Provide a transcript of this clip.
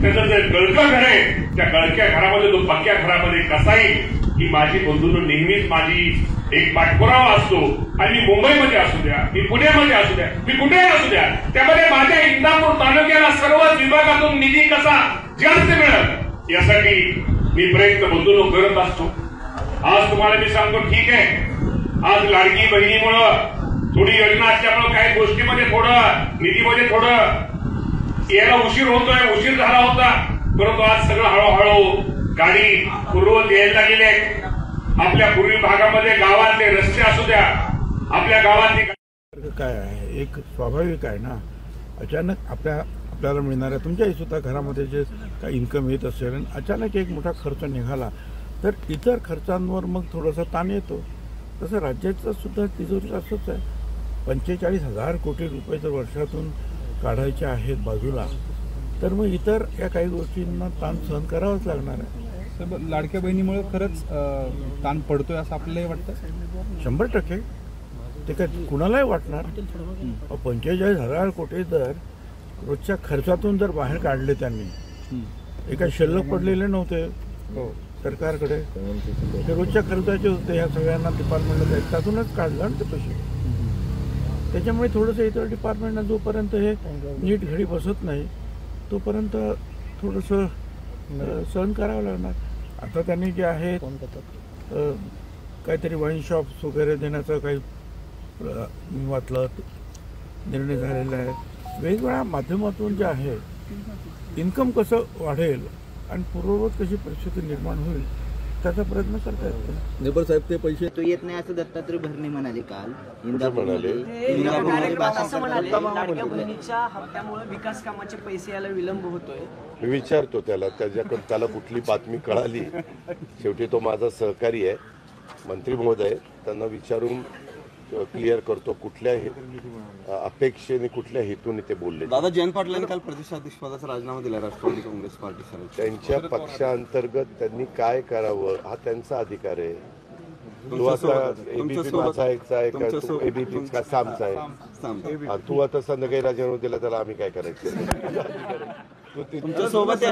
त्याचं जे गळकं घर आहे त्या गळक्या घरामध्ये तो पक्क्या घरामध्ये कसा येईल ही माझी बंधूंनो नेहमीच माझी एक पाठपुरावा असतो. आणि मी मुंबईमध्ये असू द्या, मी पुण्यामध्ये असू द्या, मी कुठेही असू द्या, त्यामध्ये माझ्या इंदापूर तालुक्याला सर्वच विभागातून निधी कसा जास्त मिळेल यासाठी मी प्रयत्न बंधूंनो करत असतो. आज तुम्हाला मी सांगतो ठीक आहे, आज लाडकी बहिणीमुळं थोडी योजना असल्यामुळे काही गोष्टीमध्ये थोडं निधीमध्ये थोडं यायला उशीर होतोय, उशीर झाला होता, परंतु आज सगळं हळूहळू गाडी पूर्ववत यायला लागलेली आहे. आपल्या पूर्वी भागामध्ये गावातले रस्ते असू द्या, आपल्या गावातले काय आहे एक स्वाभाविक आहे ना, अचानक आपल्याला मिळणाऱ्या तुमच्याही सुद्धा घरामध्ये जे काही इन्कम येत असेल आणि अचानक एक मोठा खर्च निघाला तर इतर खर्चांवर मग थोडासा ताण येतो. तसं राज्याचं सुद्धा तिजोरी असंच आहे. 45,000 कोटी रुपये जर वर्षातून काढायचे आहेत बाजूला तर मग इतर या काही गोष्टींना ताण सहन करावाच लागणार आहे. लाडक्या बहिणीमुळे खरंच ताण पडतोय असं आपल्यालाही वाटतं. 100% ते काय कुणालाही वाटणार. 45,000 कोटी जर रोजच्या खर्चातून जर बाहेर काढले त्यांनी, हे काय शिल्लक पडलेले नव्हते सरकारकडे, ते रोजच्या खर्चाचे होते. ह्या सगळ्यांना डिपार्टमेंटला त्यातूनच काढलं आणि ते पैसे. त्याच्यामुळे थोडंसं इतर डिपार्टमेंटला जोपर्यंत हे नीट घडी बसत नाही तोपर्यंत थोडंसं सहन करावं लागणार. आता त्यांनी जे आहे काहीतरी वाईन शॉप्स वगैरे देण्याचं काही मी वाचलं निर्णय झालेला आहे. वेगवेगळ्या माध्यमातून जे आहे इन्कम कसं वाढेल आणि पूर्ववत कशी परिस्थिती निर्माण होईल त्याचा प्रयत्न करता येतो. नेबर साहेब ते पैसे तो येत नाही असं दत्तात्रय भरणे म्हणाले काल. लाडक्या बहिणीच्या हप्त्यामुळे विकास कामाचे पैसे यायला विलंब होतोय. मी विचारतो त्याला कुठली बातमी कळाली. शेवटी तो माझा सहकारी आहे, मंत्री महोदय, त्यांना विचारून क्लिअर करतो कुठल्या अपेक्षेने कुठल्या हेतूने ते बोलले. दादा जयंत पाटलांनी काल प्रदेशाध्यक्षपदाचा राजीनामा दिला राष्ट्रवादी काँग्रेस पार्टी. त्यांच्या पक्षांतर्गत त्यांनी काय करावं हा त्यांचा अधिकार आहे. तू आता एबीपी वाचायचा आहे का, तू एबीपी का सामचा आहे, तू आता संध्याकाळी राजीनामा दिला त्याला आम्ही काय करायचं. तुमच्या सोबत